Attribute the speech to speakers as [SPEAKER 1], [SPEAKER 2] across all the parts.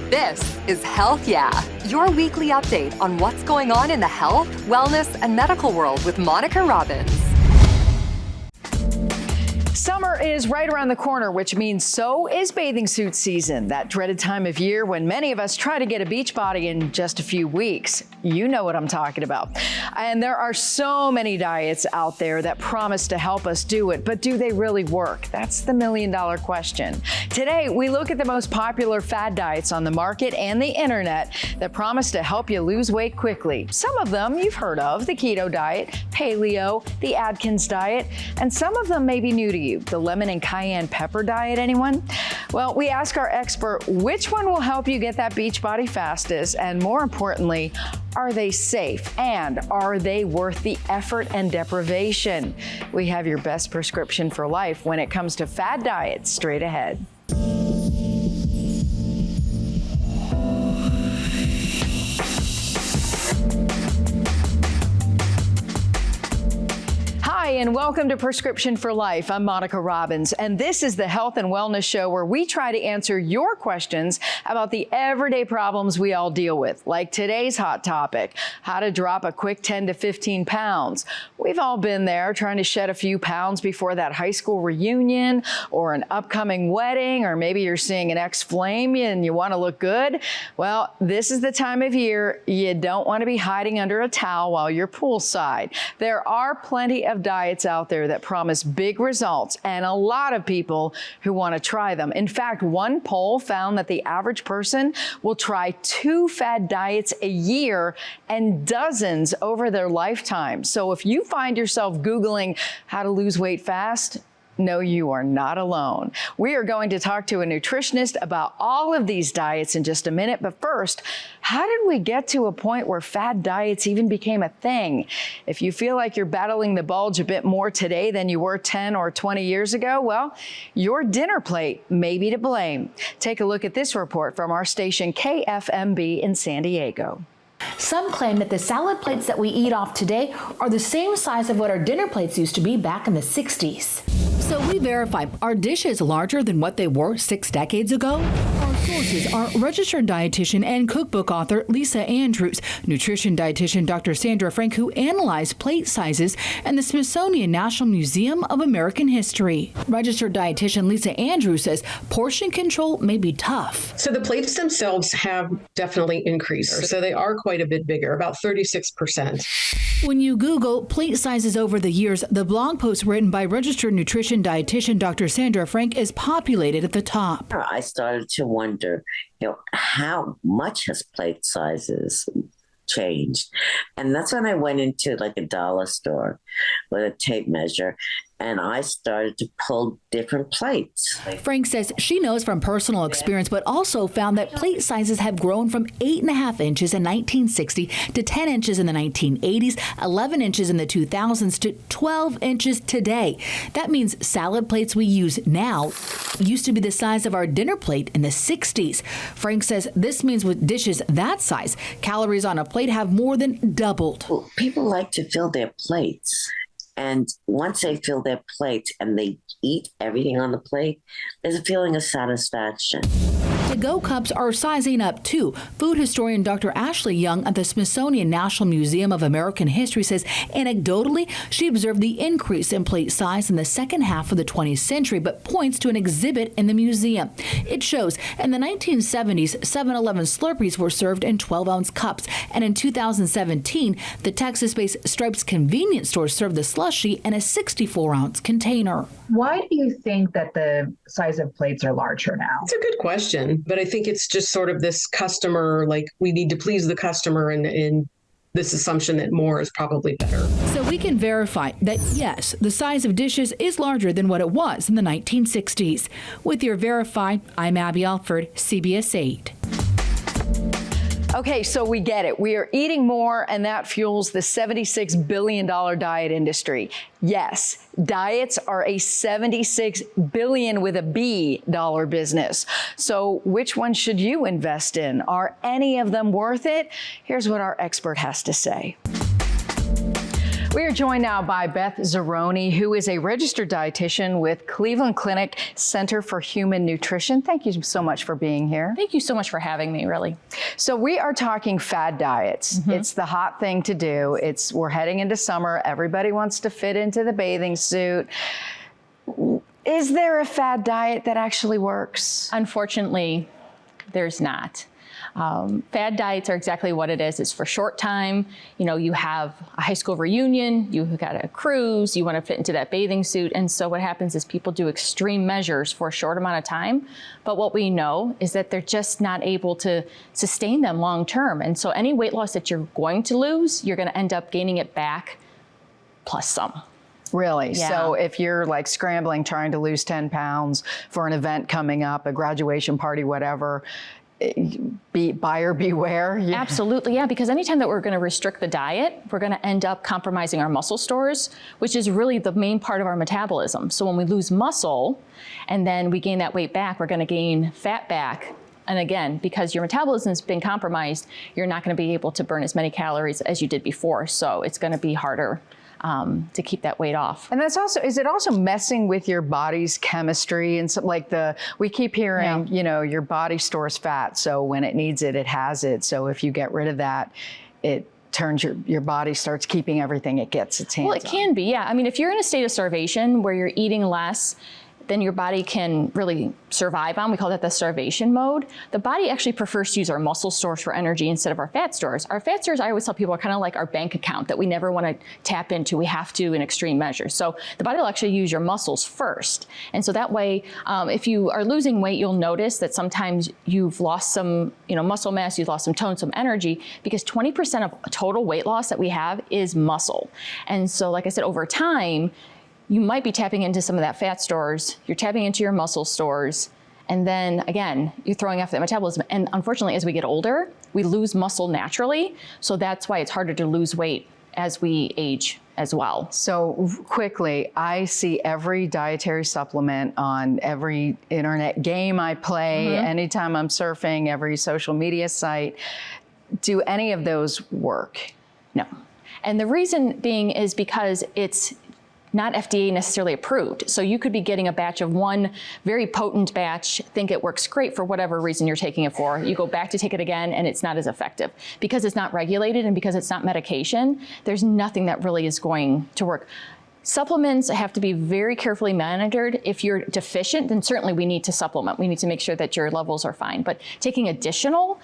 [SPEAKER 1] This is Health Yeah, your weekly update on what's going on in the health, wellness, and medical world with Monica Robbins.
[SPEAKER 2] Summer is right around the corner, which means so is bathing suit season, that dreaded time of year when many of us try to get a beach body in just a few weeks. You know what I'm talking about. And there are so many diets out there that promise to help us do it, but do they really work? That's the million-dollar question. Today, we look at the most popular fad diets on the market and the internet that promise to help you lose weight quickly. Some of them you've heard of, the keto diet, paleo, the Adkins diet, and some of them may be new to you. The lemon and cayenne pepper diet, anyone? Well, we ask our expert which one will help you get that beach body fastest, and more importantly, are they safe and are they worth the effort and deprivation? We have your best prescription for life when it comes to fad diets straight ahead. Hi, and welcome to Prescription for Life. I'm Monica Robbins, and this is the health and wellness show where we try to answer your questions about the everyday problems we all deal with, like today's hot topic, how to drop a quick 10 to 15 pounds. We've all been there trying to shed a few pounds before that high school reunion or an upcoming wedding, or maybe you're seeing an ex flame you and you want to look good. Well, this is the time of year you don't want to be hiding under a towel while you're poolside. There are plenty of diets out there that promise big results and a lot of people who want to try them. In fact, one poll found that the average person will try 2 fad diets a year and dozens over their lifetime. So if you find yourself Googling how to lose weight fast, no, you are not alone. We are going to talk to a nutritionist about all of these diets in just a minute. But first, how did we get to a point where fad diets even became a thing? If you feel like you're battling the bulge a bit more today than you were 10 or 20 years ago, well, your dinner plate may be to blame. Take a look at this report from our station KFMB in San Diego.
[SPEAKER 3] Some claim that the salad plates that we eat off today are the same size of what our dinner plates used to be back in the 60s.
[SPEAKER 4] So we verify, are dishes larger than what they were 6 decades ago? Our sources are registered dietitian and cookbook author Lisa Andrews, nutrition dietitian Dr. Sandra Frank, who analyzed plate sizes, and the Smithsonian National Museum of American History. Registered dietitian Lisa Andrews says portion control may be tough.
[SPEAKER 5] So the plates themselves have definitely increased. So they are quite a bit bigger, about 36%.
[SPEAKER 4] When you Google plate sizes over the years, the blog post written by registered nutrition dietitian Dr. Sandra Frank is populated at the top.
[SPEAKER 6] I started to wonder, how much has plate sizes changed? And that's when I went into like a dollar store with a tape measure, and I started to pull different plates.
[SPEAKER 4] Frank says she knows from personal experience, but also found that plate sizes have grown from 8.5 inches in 1960 to 10 inches in the 1980s, 11 inches in the 2000s to 12 inches today. That means salad plates we use now used to be the size of our dinner plate in the 60s. Frank says this means with dishes that size, calories on a plate have more than doubled.
[SPEAKER 6] Well, people like to fill their plates. And once they fill their plates and they eat everything on the plate, there's a feeling of satisfaction.
[SPEAKER 4] To-go cups are sizing up too. Food historian Dr. Ashley Young at the Smithsonian National Museum of American History says anecdotally, she observed the increase in plate size in the second half of the 20th century, but points to an exhibit in the museum. It shows in the 1970s, 7-Eleven Slurpees were served in 12-ounce cups, and in 2017, the Texas-based Stripes convenience store served the slushy in a 64-ounce container.
[SPEAKER 7] Why do you think that the size of plates are larger now?
[SPEAKER 5] It's a good question, but I think it's just sort of this customer, like we need to please the customer and this assumption that more is probably better.
[SPEAKER 4] So we can verify that, yes, the size of dishes is larger than what it was in the 1960s. With your Verify, I'm Abby Alford, CBS 8.
[SPEAKER 2] Okay, so we get it. We are eating more, and that fuels the $76 billion diet industry. Yes, diets are a $76 billion with a B dollar business. So which one should you invest in? Are any of them worth it? Here's what our expert has to say. We are joined now by Beth Zeroni, who is a registered dietitian with Cleveland Clinic Center for Human Nutrition. Thank you so much for being here.
[SPEAKER 8] Thank you so much for having me, really.
[SPEAKER 2] So we are talking fad diets. It's the hot thing to do. We're heading into summer. Everybody wants to fit into the bathing suit. Is there a fad diet that actually works?
[SPEAKER 8] Unfortunately, there's not. Fad diets are exactly what it is. It's for short time. You know, you have a high school reunion, you've got a cruise, you want to fit into that bathing suit. And so what happens is people do extreme measures for a short amount of time. But what we know is that they're just not able to sustain them long term. And so any weight loss that you're going to lose, you're going to end up gaining it back plus some.
[SPEAKER 2] Really?
[SPEAKER 8] Yeah.
[SPEAKER 2] So if you're like scrambling, trying to lose 10 pounds for an event coming up, a graduation party, whatever, buyer beware. Yeah.
[SPEAKER 8] Absolutely, yeah, because anytime that we're going to restrict the diet, we're going to end up compromising our muscle stores, which is really the main part of our metabolism. So when we lose muscle and then we gain that weight back, we're going to gain fat back. And again, because your metabolism has been compromised, you're not going to be able to burn as many calories as you did before. So it's going to be harder to keep that weight off.
[SPEAKER 2] And that's also, is it also messing with your body's chemistry and something like we keep hearing, you know, your body stores fat. So when it needs it, it has it. So if you get rid of that, it turns your body starts keeping everything it gets its hands on.
[SPEAKER 8] Well, it can be, yeah. I mean, if you're in a state of starvation where you're eating less, then your body can really survive on. We call that the starvation mode. The body actually prefers to use our muscle stores for energy instead of our fat stores. Our fat stores, I always tell people, are kind of like our bank account that we never want to tap into. We have to in extreme measures. So the body will actually use your muscles first. And so that way, if you are losing weight, you'll notice that sometimes you've lost some, muscle mass, you've lost some tone, some energy, because 20% of total weight loss that we have is muscle. And so, like I said, over time, you might be tapping into some of that fat stores, you're tapping into your muscle stores, and then again, you're throwing off that metabolism. And unfortunately, as we get older, we lose muscle naturally. So that's why it's harder to lose weight as we age as well.
[SPEAKER 2] So quickly, I see every dietary supplement on every internet game I play, anytime I'm surfing, every social media site. Do any of those work?
[SPEAKER 8] No. And the reason being is because it's not FDA necessarily approved. So you could be getting a batch of one very potent batch, think it works great for whatever reason you're taking it for. You go back to take it again and it's not as effective. Because it's not regulated and because it's not medication, there's nothing that really is going to work. Supplements have to be very carefully monitored. If you're deficient, then certainly we need to supplement. We need to make sure that your levels are fine. But taking additional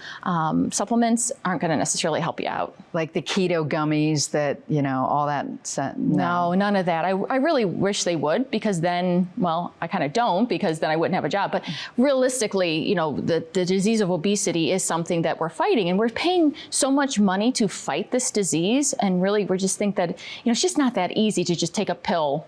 [SPEAKER 8] supplements aren't going to necessarily help you out.
[SPEAKER 2] Like the keto gummies that, all that.
[SPEAKER 8] No, none of that. I really wish they would, because then, well, I kind of don't, because then I wouldn't have a job. But realistically, the disease of obesity is something that we're fighting, and we're paying so much money to fight this disease. And really, we just think that, it's just not that easy to just take a pill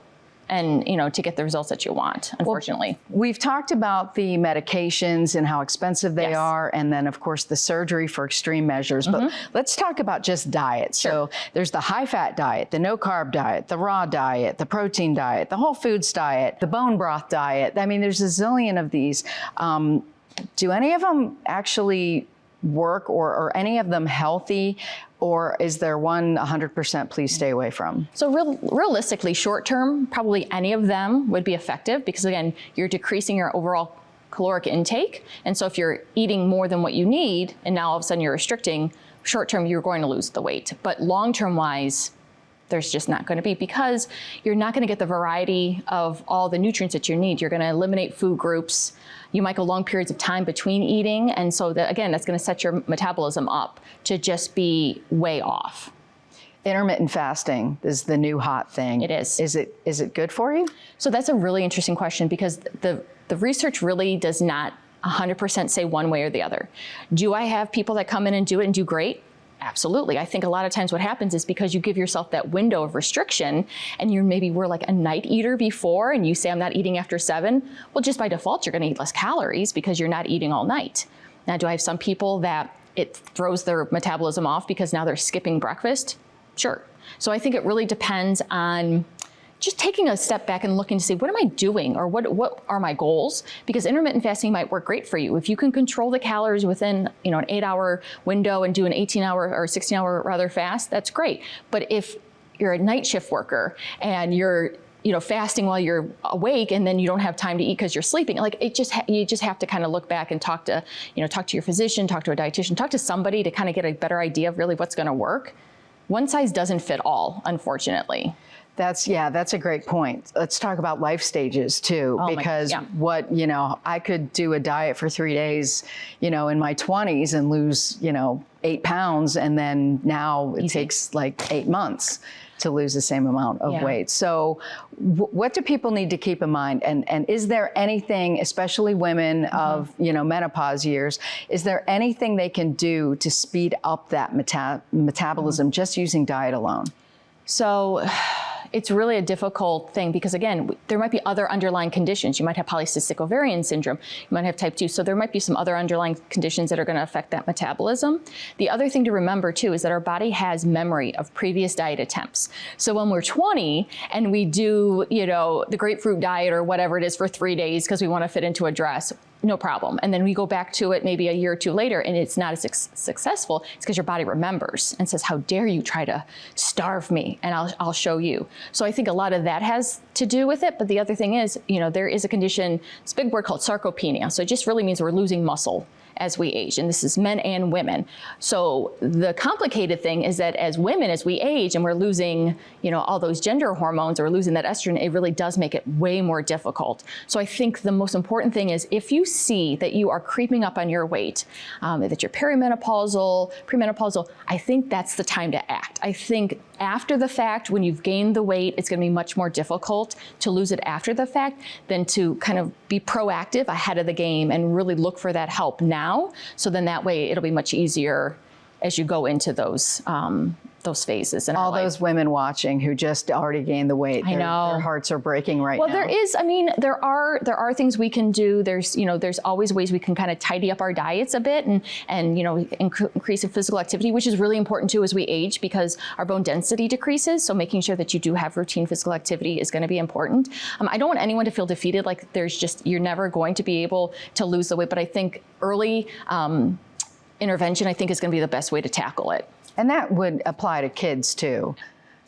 [SPEAKER 8] and, to get the results that you want, unfortunately.
[SPEAKER 2] Well, we've talked about the medications and how expensive they are, and then of course the surgery for extreme measures, but let's talk about just diet.
[SPEAKER 8] Sure.
[SPEAKER 2] So there's the high fat diet, the no carb diet, the raw diet, the protein diet, the whole foods diet, the bone broth diet. I mean, there's a zillion of these. Do any of them actually work, or are any of them healthy? Or is there one 100% please stay away from?
[SPEAKER 8] So realistically, short term, probably any of them would be effective, because again, you're decreasing your overall caloric intake. And so if you're eating more than what you need, and now all of a sudden you're restricting, short term, you're going to lose the weight. But long term wise, there's just not going to be, because you're not going to get the variety of all the nutrients that you need. You're going to eliminate food groups. You might go long periods of time between eating. And so that, again, that's going to set your metabolism up to just be way off.
[SPEAKER 2] Intermittent fasting is the new hot thing.
[SPEAKER 8] It is.
[SPEAKER 2] Is it good for you?
[SPEAKER 8] So that's a really interesting question, because the research really does not 100% say one way or the other. Do I have people that come in and do it and do great? Absolutely. I think a lot of times what happens is because you give yourself that window of restriction, and you maybe were like a night eater before, and you say, I'm not eating after 7. Well, just by default, you're going to eat less calories because you're not eating all night. Now, do I have some people that it throws their metabolism off because now they're skipping breakfast? Sure. So I think it really depends on just taking a step back and looking to see, what am I doing, or what are my goals? Because intermittent fasting might work great for you. If you can control the calories within, an 8-hour window and do an 18-hour or 16-hour rather fast, that's great. But if you're a night shift worker and you're fasting while you're awake, and then you don't have time to eat because you're sleeping. Like you just have to kind of look back and talk to your physician, talk to a dietitian, talk to somebody to kind of get a better idea of really what's going to work. One size doesn't fit all, unfortunately.
[SPEAKER 2] That's a great point. Let's talk about life stages too, because I could do a diet for 3 days, in my 20s and lose, 8 pounds. And then now it takes like 8 months to lose the same amount of weight. So what do people need to keep in mind? And is there anything, especially women of, menopause years, is there anything they can do to speed up that metabolism just using diet alone?
[SPEAKER 8] So it's really a difficult thing because, again, there might be other underlying conditions. You might have polycystic ovarian syndrome. You might have type 2. So there might be some other underlying conditions that are going to affect that metabolism. The other thing to remember, too, is that our body has memory of previous diet attempts. So when we're 20 and we do, the grapefruit diet or whatever it is for 3 days because we want to fit into a dress, no problem. And then we go back to it maybe a year or two later and it's not as successful. It's because your body remembers and says, how dare you try to starve me? And I'll show you. So I think a lot of that has to do with it. But the other thing is, there is a condition, it's a big word called sarcopenia. So it just really means we're losing muscle as we age, and this is men and women. So the complicated thing is that as women, as we age and we're losing, all those gender hormones or losing that estrogen, it really does make it way more difficult. So I think the most important thing is if you see that you are creeping up on your weight, that you're premenopausal, I think that's the time to act. I think after the fact, when you've gained the weight, it's going to be much more difficult to lose it after the fact than to kind of be proactive ahead of the game and really look for that help now. So then that way it'll be much easier as you go into those phases.
[SPEAKER 2] All those women watching who just already gained the weight.
[SPEAKER 8] I know.
[SPEAKER 2] Their hearts are breaking right now.
[SPEAKER 8] Well, there are things we can do. There's always ways we can kind of tidy up our diets a bit and increase in physical activity, which is really important too as we age because our bone density decreases. So making sure that you do have routine physical activity is going to be important. I don't want anyone to feel defeated like you're never going to be able to lose the weight, but I think early intervention, I think, is going to be the best way to tackle it.
[SPEAKER 2] And that would apply to kids too,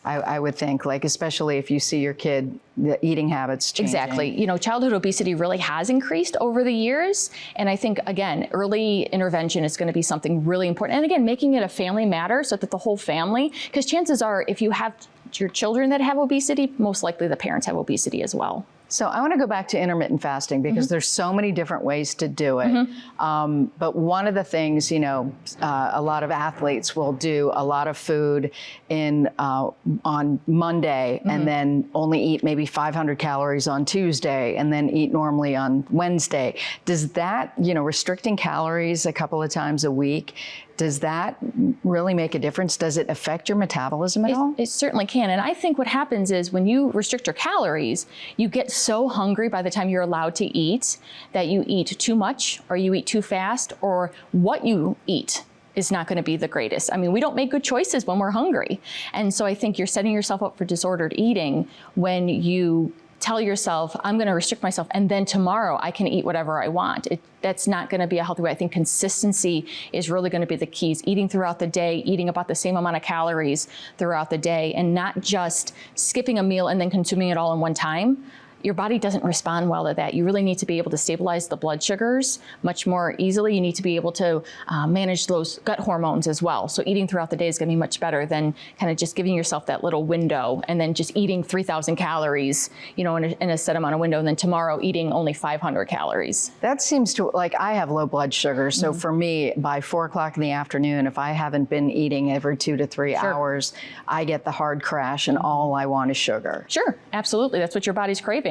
[SPEAKER 2] I would think, like especially if you see your kid, the eating habits changing.
[SPEAKER 8] Exactly. Childhood obesity really has increased over the years. And I think, again, early intervention is going to be something really important. And again, making it a family matter so that the whole family, because chances are if you have your children that have obesity, most likely the parents have obesity as well.
[SPEAKER 2] So I want to go back to intermittent fasting because there's so many different ways to do it. But one of the things, a lot of athletes will do a lot of food on Monday and then only eat maybe 500 calories on Tuesday and then eat normally on Wednesday. Does that, restricting calories a couple of times a week, does that really make a difference? Does it affect your metabolism at all?
[SPEAKER 8] It certainly can. And I think what happens is when you restrict your calories, you get so hungry by the time you're allowed to eat that you eat too much or you eat too fast or what you eat is not going to be the greatest. I mean, we don't make good choices when we're hungry. And so I think you're setting yourself up for disordered eating when you tell yourself, I'm going to restrict myself, and then tomorrow I can eat whatever I want. That's not going to be a healthy way. I think consistency is really going to be the keys. Eating throughout the day, eating about the same amount of calories throughout the day, and not just skipping a meal and then consuming it all in one time. Your body doesn't respond well to that. You really need to be able to stabilize the blood sugars much more easily. You need to be able to manage those gut hormones as well. So eating throughout the day is going to be much better than kind of just giving yourself that little window and then just eating 3,000 calories, in a set amount of window, and then tomorrow eating only 500 calories.
[SPEAKER 2] That seems to, I have low blood sugar. So for me, by 4 o'clock in the afternoon, if I haven't been eating every 2 to 3 hours, I get the hard crash and all I want is sugar.
[SPEAKER 8] Sure, absolutely. That's what your body's craving.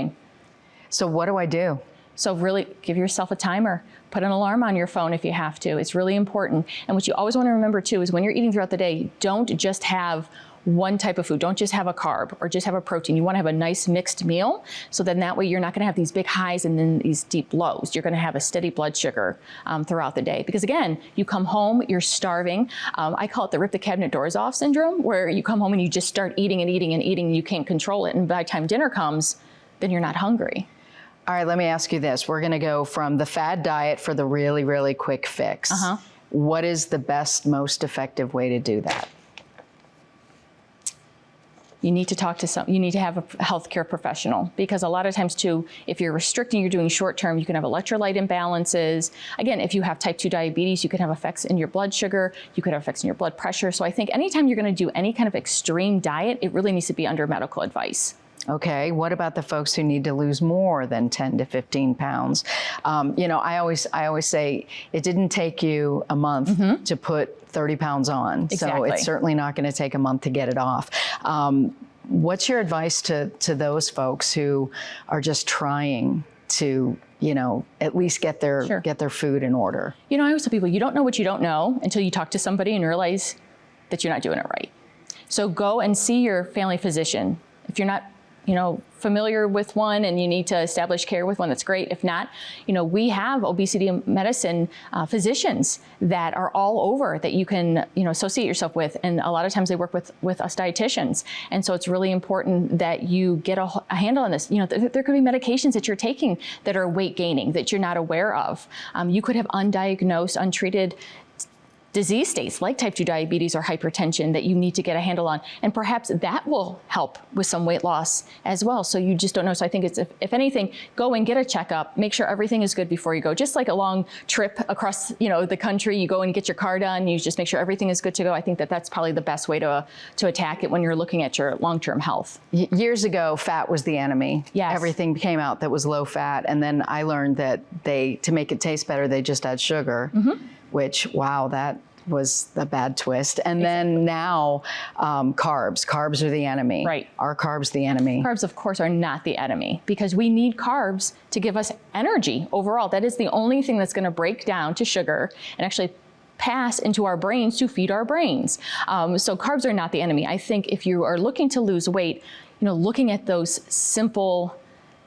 [SPEAKER 2] So what do I do?
[SPEAKER 8] So really give yourself a timer. Put an alarm on your phone if you have to. It's really important. And what you always want to remember too is when you're eating throughout the day, don't just have one type of food. Don't just have a carb or just have a protein. You want to have a nice mixed meal. So then that way you're not going to have these big highs and then these deep lows. You're going to have a steady blood sugar throughout the day. Because again, you come home, you're starving. I call it the rip the cabinet doors off syndrome, where you come home and you just start eating and eating and eating and you can't control it. And by the time dinner comes, then you're not hungry.
[SPEAKER 2] All right, let me ask you this. We're going to go from the fad diet for the really, really quick fix. What is the best, most effective way to do that?
[SPEAKER 8] you need to talk to you need to have a healthcare professional, because a lot of times too, if you're restricting, you're doing short term, you can have electrolyte imbalances. Again, if you have type 2 diabetes, you can have effects in your blood sugar, you could have effects in your blood pressure. So I think anytime you're going to do any kind of extreme diet, it really needs to be under medical advice.
[SPEAKER 2] Okay, what about the folks who need to lose more than 10 to 15 pounds? I always say it didn't take you a month to put 30 pounds on.
[SPEAKER 8] Exactly.
[SPEAKER 2] So it's certainly not going to take a month to get it off. What's your advice to those folks who are just trying to, at least get their food in order?
[SPEAKER 8] I always tell people, you don't know what you don't know until you talk to somebody and realize that you're not doing it right. So go and see your family physician. If you're not familiar with one and you need to establish care with one, that's great. If not, we have obesity medicine physicians that are all over that you can, associate yourself with. And a lot of times they work with us dietitians. And so it's really important that you get a handle on this. There could be medications that you're taking that are weight gaining that you're not aware of. You could have undiagnosed, untreated disease states like type 2 diabetes or hypertension that you need to get a handle on. And perhaps that will help with some weight loss as well. So you just don't know. So I think it's, if anything, go and get a checkup, make sure everything is good before you go. Just like a long trip across, the country, you go and get your car done, you just make sure everything is good to go. I think that that's probably the best way to attack it when you're looking at your long-term health.
[SPEAKER 2] Years ago, fat was the enemy.
[SPEAKER 8] Yes.
[SPEAKER 2] Everything came out that was low fat. And then I learned that to make it taste better, they just add sugar, which, wow, that was a bad twist. And then now carbs are the enemy.
[SPEAKER 8] Right.
[SPEAKER 2] Are carbs the enemy?
[SPEAKER 8] Carbs, of course, are not the enemy, because we need carbs to give us energy overall. That is the only thing that's going to break down to sugar and actually pass into our brains to feed our brains. So carbs are not the enemy. I think if you are looking to lose weight, looking at those simple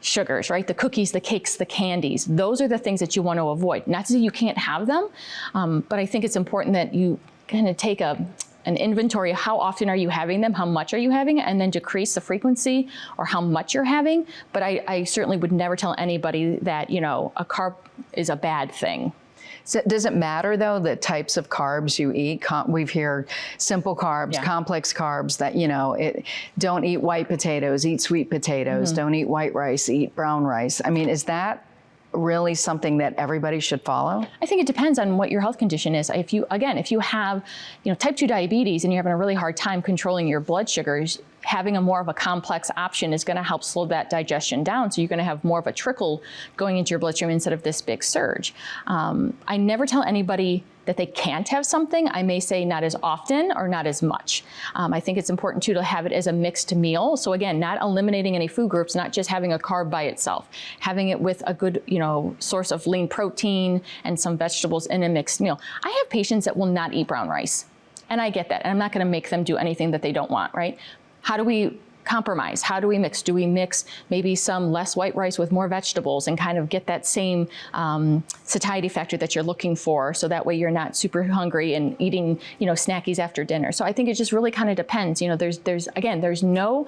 [SPEAKER 8] sugars, right? The cookies, the cakes, the candies, those are the things that you want to avoid. Not to say you can't have them, but I think it's important that you kind of take an inventory of how often are you having them, how much are you having, and then decrease the frequency or how much you're having. But I certainly would never tell anybody that, a carb is a bad thing.
[SPEAKER 2] So does it matter, though, the types of carbs you eat? We've heard simple carbs, complex carbs, that, don't eat white potatoes, eat sweet potatoes, don't eat white rice, eat brown rice. I mean, is that really something that everybody should follow?
[SPEAKER 8] I think it depends on what your health condition is. If you have, type 2 diabetes and you're having a really hard time controlling your blood sugars, having a more of a complex option is going to help slow that digestion down. So you're going to have more of a trickle going into your bloodstream instead of this big surge. I never tell anybody that they can't have something. I may say not as often or not as much. I think it's important too to have it as a mixed meal. So again, not eliminating any food groups, not just having a carb by itself, having it with a good, source of lean protein and some vegetables in a mixed meal. I have patients that will not eat brown rice, and I get that. And I'm not going to make them do anything that they don't want, right? How do we compromise? How do we mix? Do we mix maybe some less white rice with more vegetables and kind of get that same satiety factor that you're looking for, so that way you're not super hungry and eating, snackies after dinner? So I think it just really kind of depends. There's no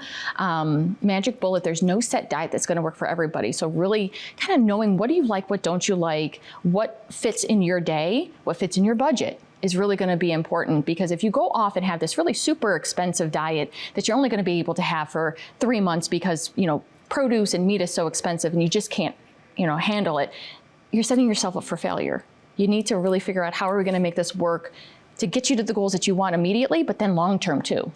[SPEAKER 8] magic bullet. There's no set diet that's going to work for everybody. So really kind of knowing what do you like, what don't you like, what fits in your day, what fits in your budget is really going to be important, because if you go off and have this really super expensive diet that you're only going to be able to have for 3 months because, produce and meat is so expensive and you just can't, handle it, you're setting yourself up for failure. You need to really figure out how are we going to make this work to get you to the goals that you want immediately, but then long-term too.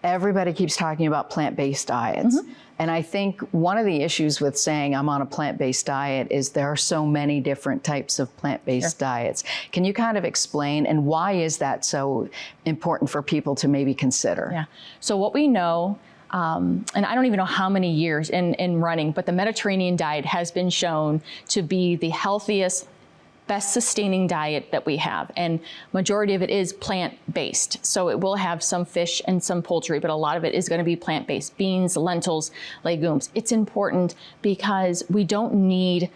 [SPEAKER 2] Everybody keeps talking about plant-based diets. And I think one of the issues with saying I'm on a plant-based diet is there are so many different types of plant-based diets. Can you kind of explain, and why is that so important for people to maybe consider?
[SPEAKER 8] Yeah. So what we know, and I don't even know how many years in running, but the Mediterranean diet has been shown to be the healthiest, best sustaining diet that we have. And majority of it is plant-based. So it will have some fish and some poultry, but a lot of it is going to be plant-based. Beans, lentils, legumes. It's important because we don't need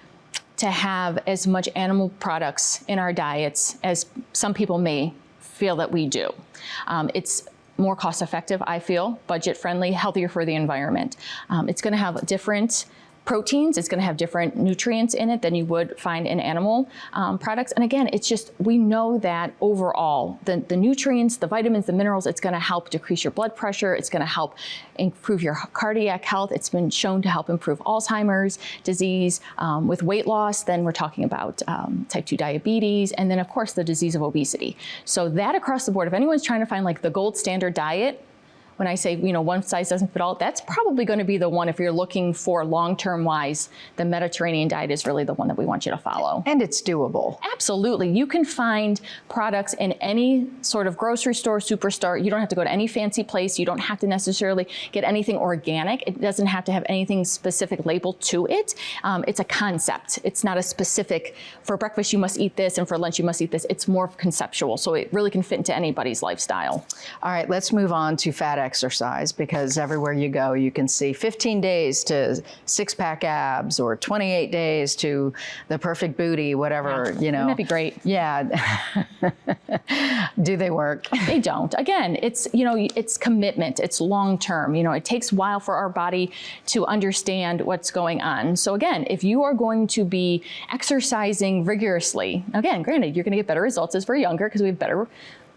[SPEAKER 8] to have as much animal products in our diets as some people may feel that we do. It's more cost effective, I feel, budget friendly, healthier for the environment. It's going to have different proteins. It's going to have different nutrients in it than you would find in animal products. And again, it's just, we know that overall, the nutrients, the vitamins, the minerals, it's going to help decrease your blood pressure. It's going to help improve your cardiac health. It's been shown to help improve Alzheimer's disease. With weight loss, then we're talking about type 2 diabetes, and then of course the disease of obesity. So that across the board, if anyone's trying to find like the gold standard diet, when I say, one size doesn't fit all, that's probably going to be the one if you're looking for long-term wise. The Mediterranean diet is really the one that we want you to follow.
[SPEAKER 2] And it's doable.
[SPEAKER 8] Absolutely. You can find products in any sort of grocery store, superstore. You don't have to go to any fancy place. You don't have to necessarily get anything organic. It doesn't have to have anything specific labeled to it. It's a concept. It's not a specific, for breakfast you must eat this, and for lunch you must eat this. It's more conceptual, so it really can fit into anybody's lifestyle.
[SPEAKER 2] All right, let's move on to fat exercise, because everywhere you go, you can see 15 days to six-pack abs, or 28 days to the perfect booty, whatever,
[SPEAKER 8] Wouldn't that be great?
[SPEAKER 2] Yeah. Do they work?
[SPEAKER 8] They don't. Again, it's, it's commitment. It's long-term. It takes a while for our body to understand what's going on. So again, if you are going to be exercising rigorously, again, granted, you're going to get better results as we're younger because we have better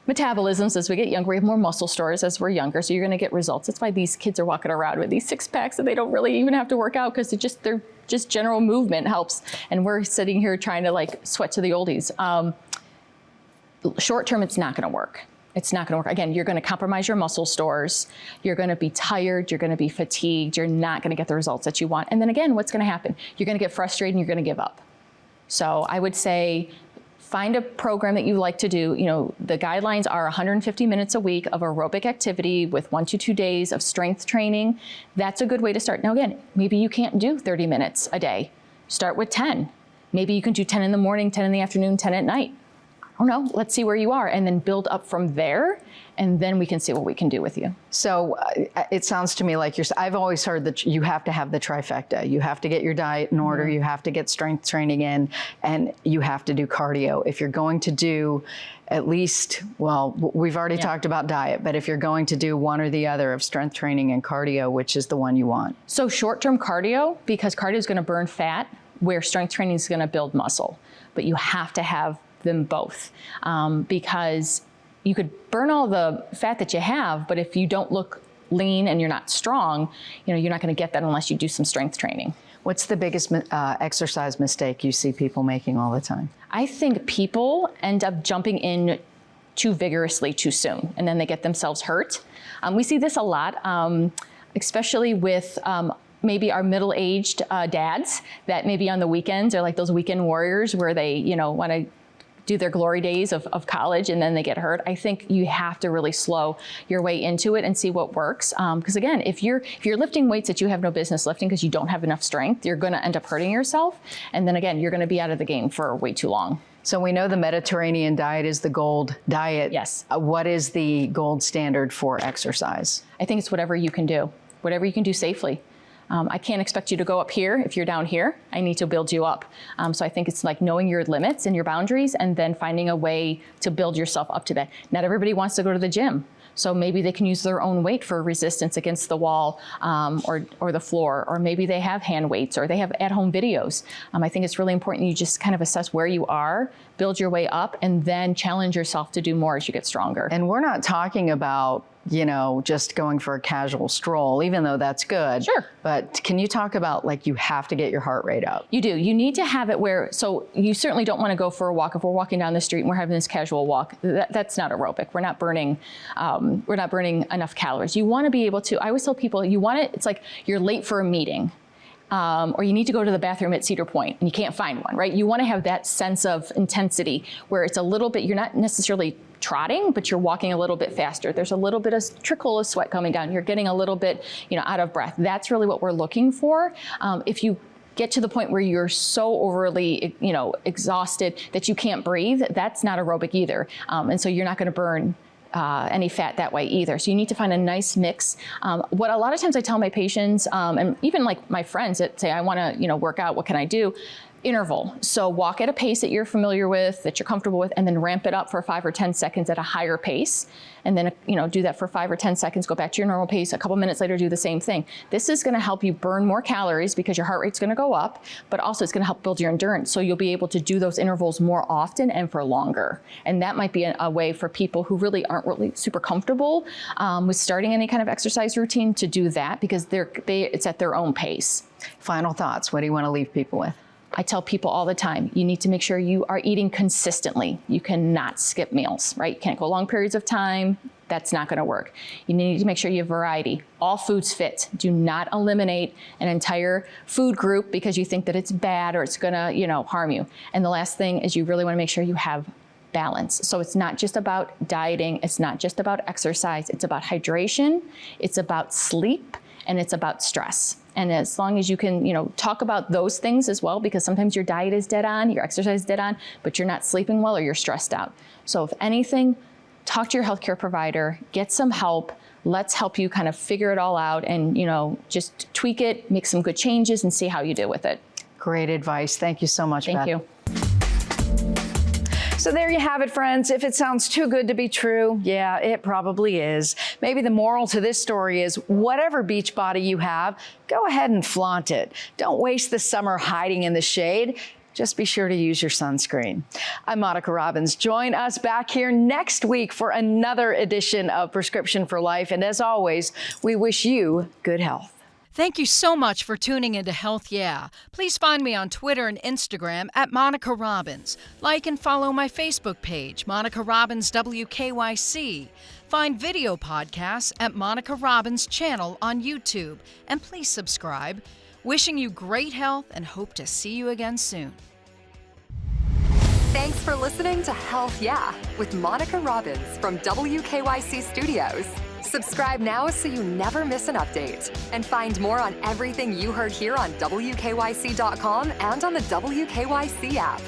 [SPEAKER 8] metabolisms as we get younger. We have more muscle stores as we're younger, so you're going to get results. That's why these kids are walking around with these six packs and they don't really even have to work out, because they're just general movement helps. And we're sitting here trying to like sweat to the oldies. Short term, it's not going to work. It's not going to work. Again, you're going to compromise your muscle stores. You're going to be tired. You're going to be fatigued. You're not going to get the results that you want. And then again, what's going to happen? You're going to get frustrated and you're going to give up. So I would say, find a program that you like to do. The guidelines are 150 minutes a week of aerobic activity with 1 to 2 days of strength training. That's a good way to start. Now again, maybe you can't do 30 minutes a day. Start with 10. Maybe you can do 10 in the morning, 10 in the afternoon, 10 at night. I don't know, let's see where you are, and then build up from there, and then we can see what we can do with you.
[SPEAKER 2] So it sounds to me like I've always heard that you have to have the trifecta. You have to get your diet in order, you have to get strength training in, and you have to do cardio. If you're going to do at least, well, we've already talked about diet, but if you're going to do one or the other of strength training and cardio, which is the one you want? So
[SPEAKER 8] short-term cardio, because cardio is going to burn fat, where strength training is going to build muscle. But you have to have them both, because you could burn all the fat that you have, but if you don't look lean and you're not strong, you're not going to get that unless you do some strength training.
[SPEAKER 2] What's the biggest exercise mistake you see people making all the time?
[SPEAKER 8] I think people end up jumping in too vigorously too soon, and then they get themselves hurt. We see this a lot, especially with maybe our middle-aged dads that maybe on the weekends are like those weekend warriors where they, want to do their glory days of college and then they get hurt. I think you have to really slow your way into it and see what works. Because again, if you're lifting weights that you have no business lifting because you don't have enough strength, you're going to end up hurting yourself. And then again, you're going to be out of the game for way too long.
[SPEAKER 2] So we know the Mediterranean diet is the gold diet.
[SPEAKER 8] Yes.
[SPEAKER 2] What is the gold standard for exercise?
[SPEAKER 8] I think it's whatever you can do safely. I can't expect you to go up here if you're down here. I need to build you up. So I think it's like knowing your limits and your boundaries and then finding a way to build yourself up to that. Not everybody wants to go to the gym. So maybe they can use their own weight for resistance against the wall or the floor, or maybe they have hand weights or they have at-home videos. I think it's really important you just kind of assess where you are, build your way up, and then challenge yourself to do more as you get stronger.
[SPEAKER 2] And we're not talking about just going for a casual stroll, even though that's good.
[SPEAKER 8] Sure.
[SPEAKER 2] But can you talk about you have to get your heart rate up?
[SPEAKER 8] You do. You need to have it so you certainly don't want to go for a walk. If we're walking down the street and we're having this casual walk, that's not aerobic. We're not burning enough calories. You want to be able to, I always tell people, it's like you're late for a meeting. Or you need to go to the bathroom at Cedar Point and you can't find one, right? You want to have that sense of intensity where it's a little bit, you're not necessarily trotting, but you're walking a little bit faster. There's a little bit of trickle of sweat coming down. You're getting a little bit, out of breath. That's really what we're looking for. If you get to the point where you're so overly, exhausted that you can't breathe, that's not aerobic either. And so you're not going to burn any fat that way either. So you need to find a nice mix. What a lot of times I tell my patients, and even like my friends that say, I want to, work out, what can I do? interval. So walk at a pace that you're familiar with, that you're comfortable with, and then ramp it up for 5 or 10 seconds at a higher pace. And then, do that for 5 or 10 seconds, go back to your normal pace. A couple minutes later, do the same thing. This is going to help you burn more calories because your heart rate's going to go up, but also it's going to help build your endurance. So you'll be able to do those intervals more often and for longer. And that might be a way for people who really aren't really super comfortable with starting any kind of exercise routine to do that, because it's at their own pace.
[SPEAKER 2] Final thoughts. What do you want to leave people with?
[SPEAKER 8] I tell people all the time, you need to make sure you are eating consistently. You cannot skip meals, right? You can't go long periods of time. That's not going to work. You need to make sure you have variety. All foods fit. Do not eliminate an entire food group because you think that it's bad or it's going to, harm you. And the last thing is you really want to make sure you have balance. So it's not just about dieting. It's not just about exercise. It's about hydration. It's about sleep. And it's about stress. And as long as you can, talk about those things as well, because sometimes your diet is dead on, your exercise is dead on, but you're not sleeping well or you're stressed out. So if anything, talk to your healthcare provider, get some help. Let's help you kind of figure it all out and, just tweak it, make some good changes and see how you deal with it.
[SPEAKER 2] Great advice. Thank you so much, Beth.
[SPEAKER 8] Thank you.
[SPEAKER 2] So there you have it, friends. If it sounds too good to be true, yeah, it probably is. Maybe the moral to this story is whatever beach body you have, go ahead and flaunt it. Don't waste the summer hiding in the shade. Just be sure to use your sunscreen. I'm Monica Robbins. Join us back here next week for another edition of Prescription for Life. And as always, we wish you good health.
[SPEAKER 9] Thank you so much for tuning into Health Yeah. Please find me on Twitter and Instagram at Monica Robbins. Like and follow my Facebook page, Monica Robbins WKYC. Find video podcasts at Monica Robbins channel on YouTube. And please subscribe. Wishing you great health and hope to see you again soon.
[SPEAKER 1] Thanks for listening to Health Yeah with Monica Robbins from WKYC Studios. Subscribe now so you never miss an update. And find more on everything you heard here on WKYC.com and on the WKYC app.